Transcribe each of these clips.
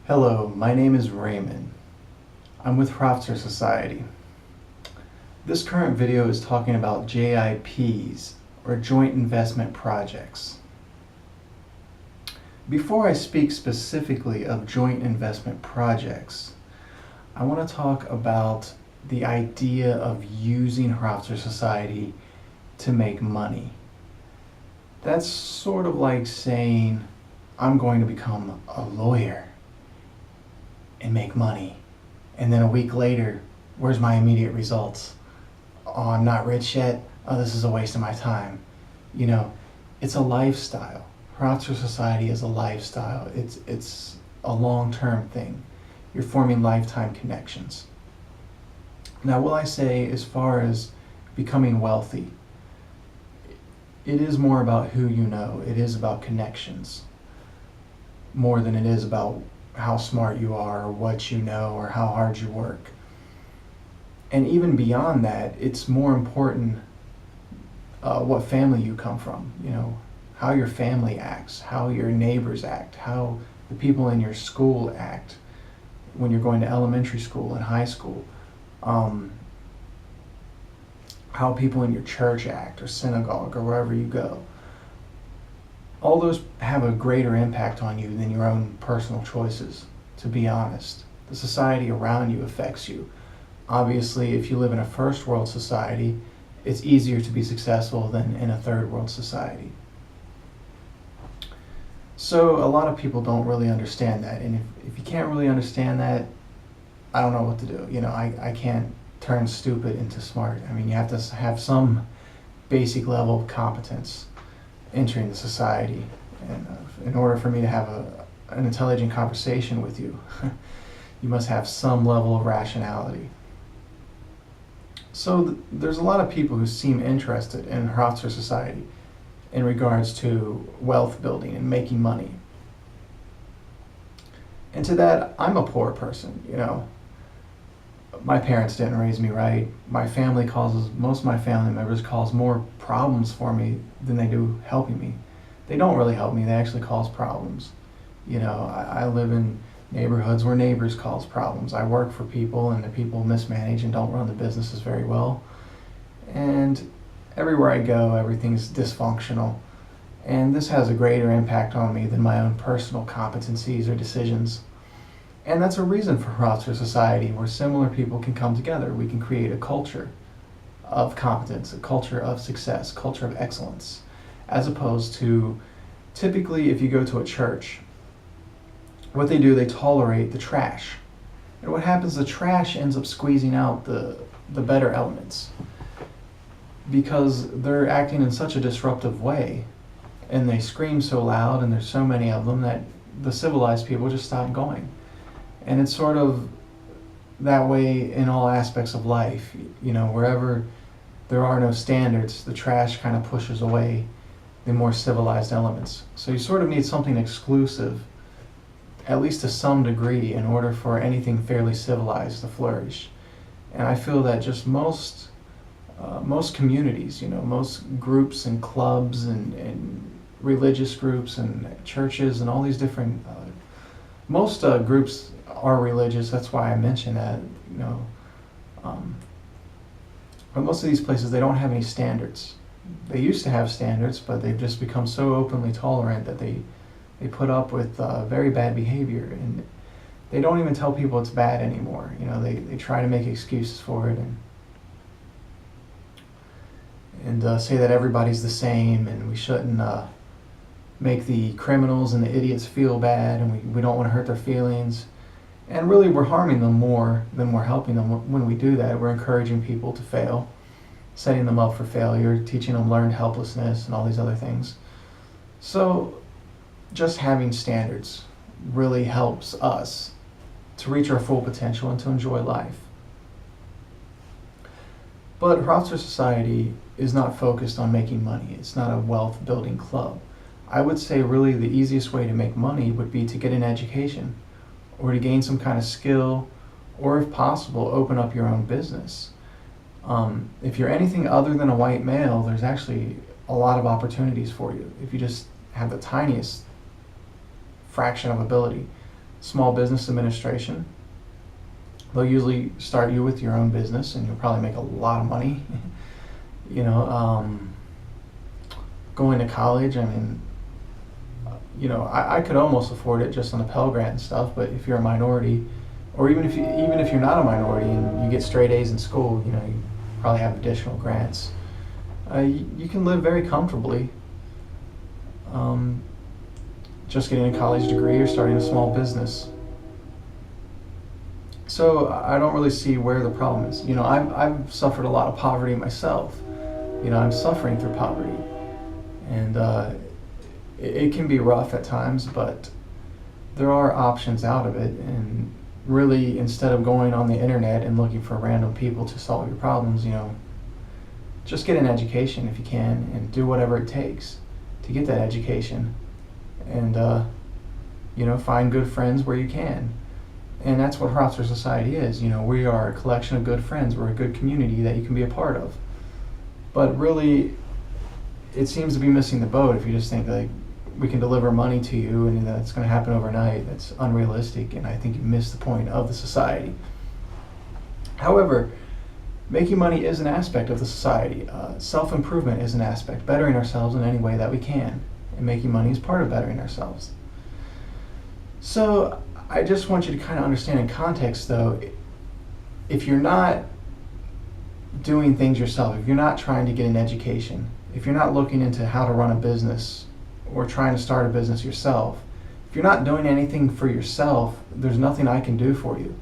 Hello, my name is Raymond. I'm with Hraftzer Society. This current video is talking about JIPs, or Joint Investment Projects. Before I speak specifically of joint investment projects, I want to talk about the idea of using Hraftzer Society to make money. That's sort of like saying, I'm going to become a lawyer and make money. And then a week later, where's my immediate results? Oh, I'm not rich yet. Oh, this is a waste of my time. You know, it's a lifestyle. Hraftzer Society is a lifestyle. It's a long-term thing. You're forming lifetime connections. Now, will I say, as far as becoming wealthy, it is more about who you know. It is about connections more than it is about how smart you are or what you know or how hard you work. And even beyond that, it's more important what family you come from, you know, how your family acts, how your neighbors act, how the people in your school act when you're going to elementary school and high school, how people in your church act or synagogue or wherever you go. All those have a greater impact on you than your own personal choices, to be honest. The society around you affects you. Obviously, if you live in a first world society, it's easier to be successful than in a third world society. So a lot of people don't really understand that. And if you can't really understand that, I don't know what to do. You know, I can't turn stupid into smart. I mean, you have to have some basic level of competence entering the society. And in order for me to have an intelligent conversation with you, you must have some level of rationality. So there's a lot of people who seem interested in Hraftzer Society in regards to wealth building and making money. And to that, I'm a poor person, you know. My parents didn't raise me right. Most of my family members cause more problems for me than they do helping me. They don't really help me, they actually cause problems. You know, I live in neighborhoods where neighbors cause problems. I work for people and the people mismanage and don't run the businesses very well. And everywhere I go, everything's dysfunctional. And this has a greater impact on me than my own personal competencies or decisions. And that's a reason for Hraftzer Society, where similar people can come together. We can create a culture of competence, a culture of success, culture of excellence, as opposed to typically if you go to a church, what they do, they tolerate the trash. And what happens, the trash ends up squeezing out the better elements because they're acting in such a disruptive way and they scream so loud and there's so many of them that the civilized people just stop going. And it's sort of that way in all aspects of life. You know, wherever there are no standards, the trash kind of pushes away the more civilized elements. So you sort of need something exclusive, at least to some degree, in order for anything fairly civilized to flourish. And I feel that just most communities, you know, most groups and clubs and religious groups and churches and all these different, most groups are religious. That's why I mention that, you know. But most of these places, they don't have any standards. They used to have standards, but they've just become so openly tolerant that they put up with very bad behavior, and they don't even tell people it's bad anymore. You know, they try to make excuses for it and say that everybody's the same, and we shouldn't make the criminals and the idiots feel bad, and we don't want to hurt their feelings. And really, we're harming them more than we're helping them when we do that. We're encouraging people to fail, setting them up for failure, teaching them learned helplessness and all these other things. So just having standards really helps us to reach our full potential and to enjoy life. But Hraftzer Society is not focused on making money. It's not a wealth building club. I would say really the easiest way to make money would be to get an education or to gain some kind of skill, or if possible, open up your own business. If you're anything other than a white male, there's actually a lot of opportunities for you if you just have the tiniest fraction of ability. small business administration. They'll usually start you with your own business, and you'll probably make a lot of money. you know, going to college, I mean, I could almost afford it just on the Pell Grant and stuff. But if you're a minority, or even if you're not a minority and you get straight A's in school, you probably have additional grants. You can live very comfortably. Just getting a college degree or starting a small business. So I don't really see where the problem is. I've suffered a lot of poverty myself. I'm suffering through poverty, and it can be rough at times, but there are options out of it. And really, instead of going on the internet and looking for random people to solve your problems, just get an education if you can, and do whatever it takes to get that education, and find good friends where you can. And that's what Hraftzer Society is. We are a collection of good friends. We're a good community that you can be a part of. But really, it seems to be missing the boat if you just think like we can deliver money to you and that's going to happen overnight. That's unrealistic, and I think you miss the point of the society. However, making money is an aspect of the society. Self-improvement is an aspect, bettering ourselves in any way that we can. And making money is part of bettering ourselves. So I just want you to kind of understand in context, though, if you're not doing things yourself, if you're not trying to get an education, if you're not looking into how to run a business or trying to start a business yourself, if you're not doing anything for yourself, there's nothing I can do for you.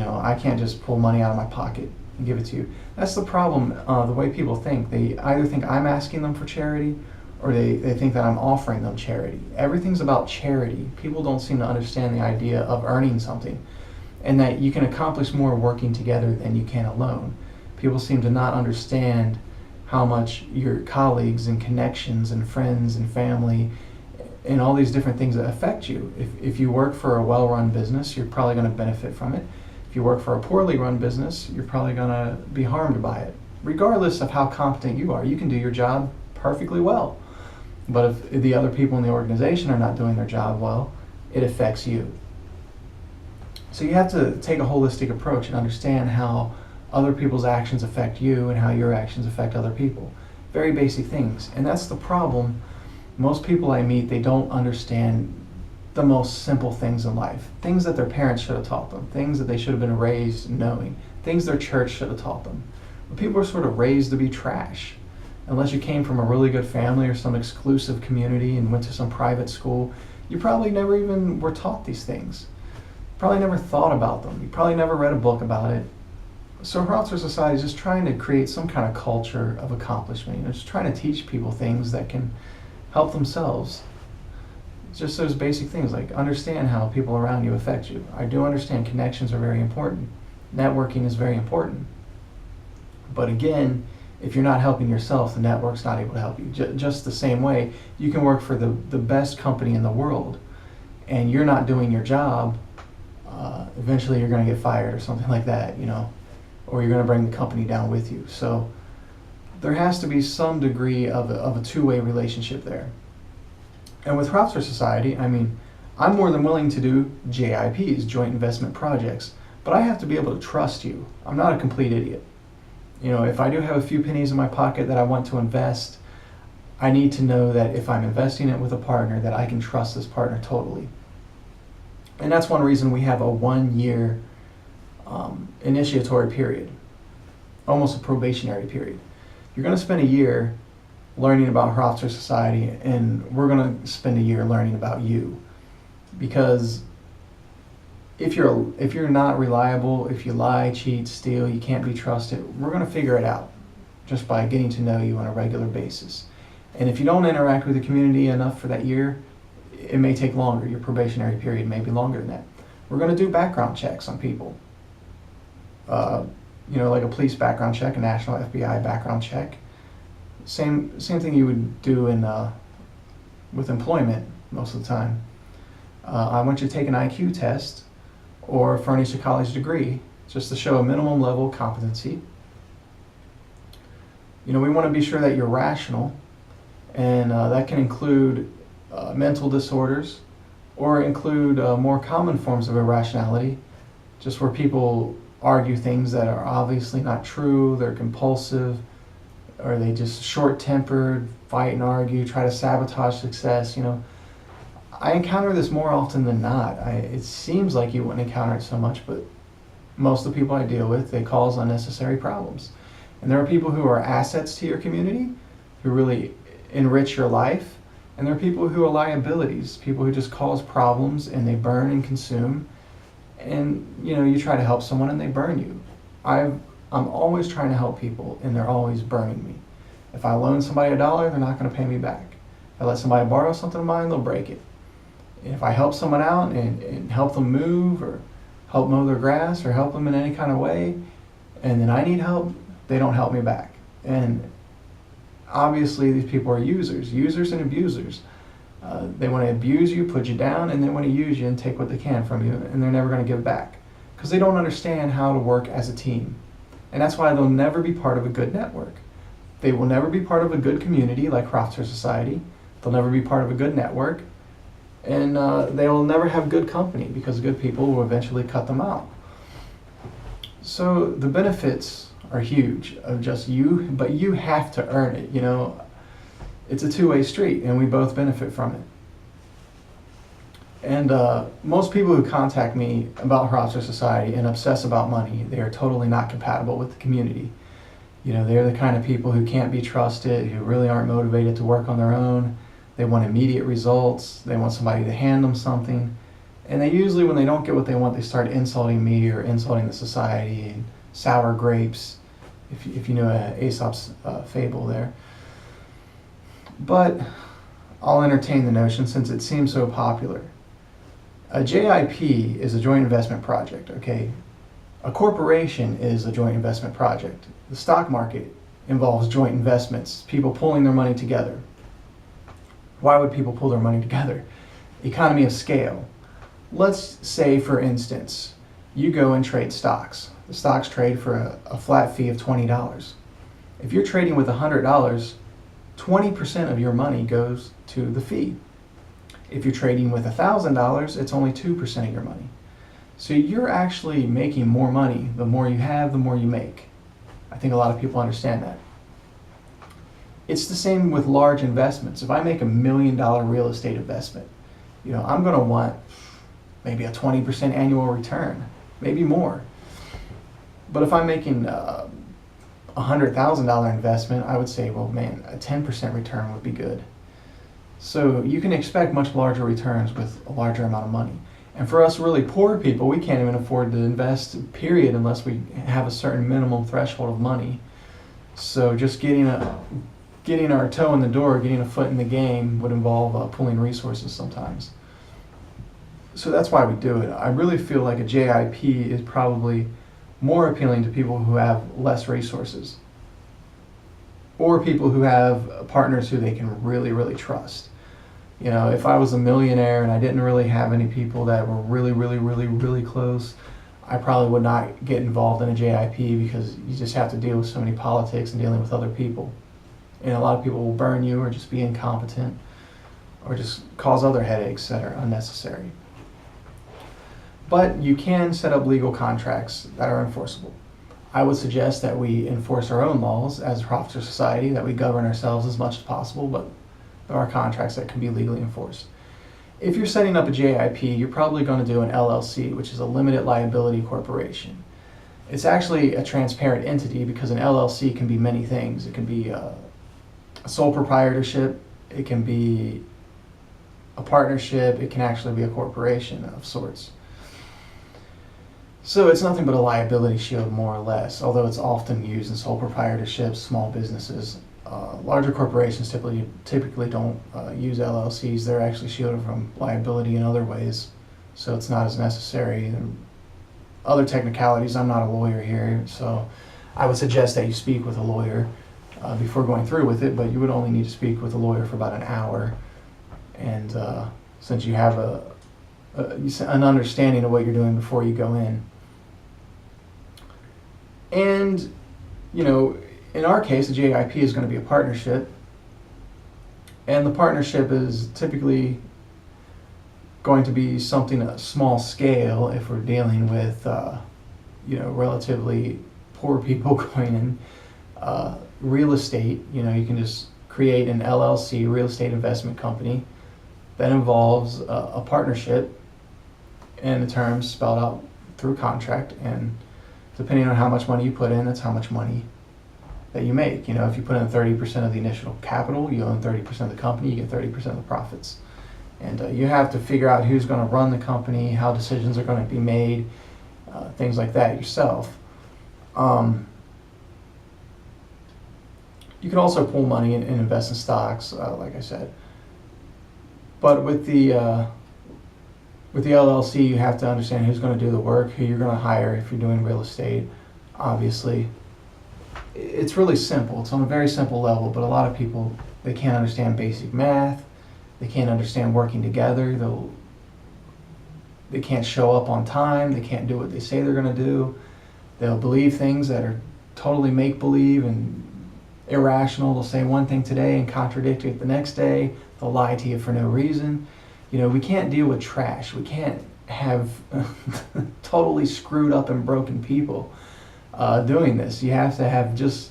I can't just pull money out of my pocket and give it to you. That's the problem, the way people think. They either think I'm asking them for charity, or they think that I'm offering them charity. Everything's about charity. People don't seem to understand the idea of earning something, and that you can accomplish more working together than you can alone. People seem to not understand how much your colleagues and connections and friends and family and all these different things that affect you. If you work for a well-run business, you're probably going to benefit from it. If you work for a poorly run business, you're probably going to be harmed by it. Regardless of how competent you are, you can do your job perfectly well. But if the other people in the organization are not doing their job well, it affects you. So you have to take a holistic approach and understand how other people's actions affect you and how your actions affect other people. Very basic things. And that's the problem. Most people I meet, they don't understand the most simple things in life. Things that their parents should have taught them. Things that they should have been raised knowing. Things their church should have taught them. But people are sort of raised to be trash. Unless you came from a really good family or some exclusive community and went to some private school, you probably never even were taught these things. Probably never thought about them. You probably never read a book about it. So Hraftzer Society is just trying to create some kind of culture of accomplishment. Just trying to teach people things that can help themselves. Just those basic things, like understand how people around you affect you. I do understand connections are very important. Networking is very important. But again, if you're not helping yourself, the network's not able to help you. Just the same way, you can work for the best company in the world, and you're not doing your job, eventually you're going to get fired or something like that, or you're going to bring the company down with you. So there has to be some degree of a two-way relationship there. And with Hraftzer Society, I'm more than willing to do JIPs, joint investment projects, but I have to be able to trust you. I'm not a complete idiot. If I do have a few pennies in my pocket that I want to invest, I need to know that if I'm investing it with a partner, that I can trust this partner totally. And that's one reason we have a 1-year initiatory period, almost a probationary period. You're going to spend a year learning about Hraftzer Society, and we're going to spend a year learning about you. Because if you're not reliable, if you lie, cheat, steal, you can't be trusted, we're going to figure it out just by getting to know you on a regular basis. And if you don't interact with the community enough for that year, it may take longer. Your probationary period may be longer than that. We're going to do background checks on people. Like a police background check, a national FBI background check. Same thing you would do with employment most of the time. I want you to take an IQ test or furnish a college degree just to show a minimum level of competency. We want to be sure that you're rational, and that can include mental disorders or include more common forms of irrationality, just where people argue things that are obviously not true, they're compulsive, or they just short-tempered, fight and argue, try to sabotage success. I encounter this more often than not. It seems like you wouldn't encounter it so much, but most of the people I deal with, they cause unnecessary problems. And there are people who are assets to your community, who really enrich your life, and there are people who are liabilities, people who just cause problems and they burn and consume. And you try to help someone and they burn you. I'm always trying to help people and they're always burning me. If I loan somebody $1, they're not going to pay me back. If I let somebody borrow something of mine, they'll break it. And if I help someone out and help them move or help mow their grass or help them in any kind of way, and then I need help, they don't help me back. And obviously these people are users and abusers. They want to abuse you, put you down, and they want to use you and take what they can from you, and they're never going to give back because they don't understand how to work as a team. And that's why they'll never be part of a good network. They will never be part of a good community like Hraftzer Society. They'll never be part of a good network, and they will never have good company because good people will eventually cut them out. So the benefits are huge of just you, but you have to earn it. It's a two-way street, and we both benefit from it. And most people who contact me about Hraftzer Society and obsess about money, they are totally not compatible with the community. They're the kind of people who can't be trusted, who really aren't motivated to work on their own. They want immediate results. They want somebody to hand them something. And they usually, when they don't get what they want, they start insulting me or insulting the society and sour grapes, if you know Aesop's fable there. But I'll entertain the notion since it seems so popular. A JIP is a joint investment project, okay? A corporation is a joint investment project. The stock market involves joint investments, people pulling their money together. Why would people pull their money together? Economy of scale. Let's say, for instance, you go and trade stocks. The stocks trade for a flat fee of $20. If you're trading with $100, 20% of your money goes to the fee. If you're trading with $1,000, it's only 2% of your money. So you're actually making more money. The more you have, the more you make. I think a lot of people understand that. It's the same with large investments. If I make $1 million real estate investment, I'm going to want maybe a 20% annual return, maybe more. But if I'm making $100,000 investment, I would say, well, man, a 10% return would be good. So you can expect much larger returns with a larger amount of money. And for us really poor people, we can't even afford to invest, period, unless we have a certain minimum threshold of money. So just getting our toe in the door, getting a foot in the game would involve pulling resources sometimes. So that's why we do it. I really feel like a JIP is probably more appealing to people who have less resources, or people who have partners who they can really, really trust. If I was a millionaire and I didn't really have any people that were really, really, really, really close, I probably would not get involved in a JIP because you just have to deal with so many politics and dealing with other people. And a lot of people will burn you or just be incompetent or just cause other headaches that are unnecessary. But you can set up legal contracts that are enforceable. I would suggest that we enforce our own laws as a Hraftzer Society, that we govern ourselves as much as possible, but there are contracts that can be legally enforced. If you're setting up a JIP, you're probably going to do an LLC, which is a limited liability corporation. It's actually a transparent entity because an LLC can be many things. It can be a sole proprietorship, it can be a partnership, it can actually be a corporation of sorts. So it's nothing but a liability shield, more or less, although it's often used in sole proprietorships, small businesses. Larger corporations typically don't use LLCs. They're actually shielded from liability in other ways, so it's not as necessary. And other technicalities, I'm not a lawyer here, so I would suggest that you speak with a lawyer before going through with it, but you would only need to speak with a lawyer for about an hour. And since you have an understanding of what you're doing before you go in. And, in our case, a JIP is going to be a partnership. And the partnership is typically going to be something at small scale if we're dealing with relatively poor people going in. Real estate, you can just create an LLC, real estate investment company, that involves a partnership and the terms spelled out through contract, and depending on how much money you put in, that's how much money that you make. If you put in 30% of the initial capital, you own 30% of the company, you get 30% of the profits. And you have to figure out who's going to run the company, how decisions are going to be made, things like that yourself. You can also pull money and invest in stocks, like I said. But with the LLC, you have to understand who's going to do the work, who you're going to hire if you're doing real estate. Obviously, it's really simple. It's on a very simple level, but a lot of people, they can't understand basic math. They can't understand working together. They can't show up on time. They can't do what they say they're going to do. They'll believe things that are totally make-believe and irrational. They'll say one thing today and contradict it the next day. They'll lie to you for no reason. We can't deal with trash. We can't have totally screwed up and broken people doing this. You have to have just,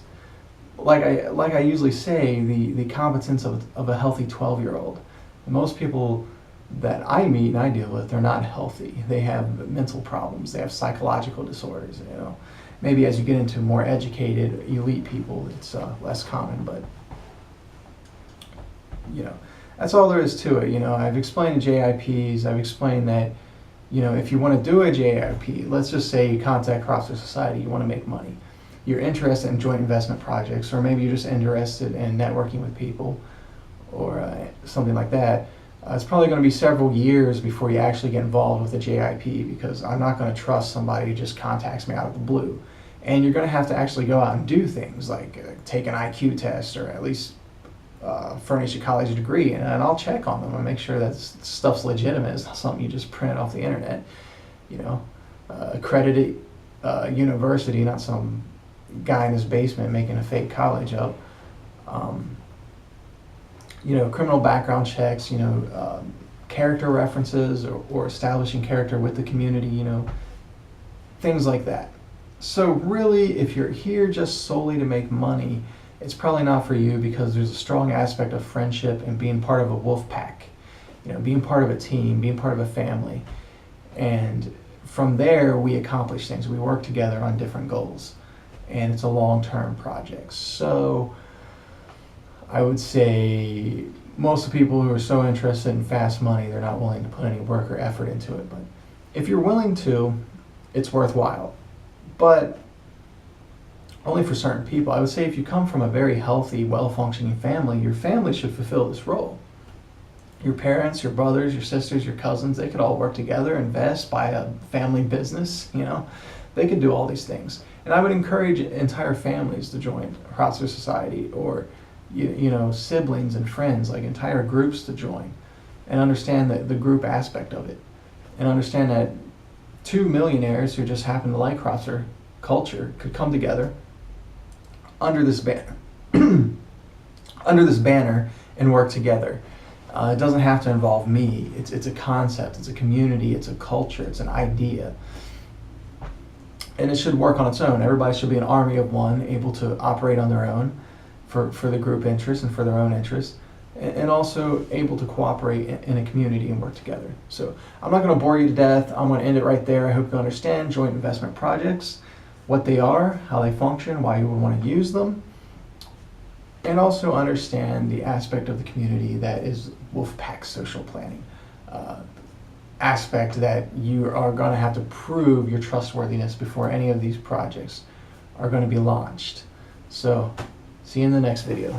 like I usually say, the competence of a healthy 12-year-old. Most people that I meet and I deal with, they're not healthy. They have mental problems. They have psychological disorders. Maybe as you get into more educated, elite people, it's less common. But that's all there is to it. I've explained JIPs. I've explained that if you want to do a JIP, let's just say you contact Hraftzer Society, you want to make money. You're interested in joint investment projects, or maybe you're just interested in networking with people, or something like that. It's probably going to be several years before you actually get involved with a JIP, because I'm not going to trust somebody who just contacts me out of the blue. And you're going to have to actually go out and do things like take an IQ test, or at least furnish a college degree, and I'll check on them and make sure that stuff's legitimate. It's not something you just print off the internet. Accredited university, not some guy in his basement making a fake college up. Criminal background checks, character references, or establishing character with the community, things like that. So really, if you're here just solely to make money, it's probably not for you, because there's a strong aspect of friendship and being part of a wolf pack, being part of a team, being part of a family. And from there, we accomplish things. We work together on different goals, and it's a long-term project. So I would say most of the people who are so interested in fast money, they're not willing to put any work or effort into it. But if you're willing to, it's worthwhile. But only for certain people. I would say if you come from a very healthy, well-functioning family, your family should fulfill this role. Your parents, your brothers, your sisters, your cousins, they could all work together, invest, buy a family business, They could do all these things. And I would encourage entire families to join Hraftzer Society, or siblings and friends, like entire groups to join, and understand the group aspect of it, and understand that two millionaires who just happen to like Hraftzer culture could come together under this banner and work together. It doesn't have to involve me. It's a concept, it's a community, it's a culture, it's an idea. And it should work on its own. Everybody should be an army of one, able to operate on their own for the group interests and for their own interests, and also able to cooperate in a community and work together. So I'm not going to bore you to death. I'm going to end it right there. I hope you understand joint investment projects, what they are, how they function, why you would want to use them, and also understand the aspect of the community that is Wolfpack social planning. Aspect that you are going to have to prove your trustworthiness before any of these projects are going to be launched. So see you in the next video.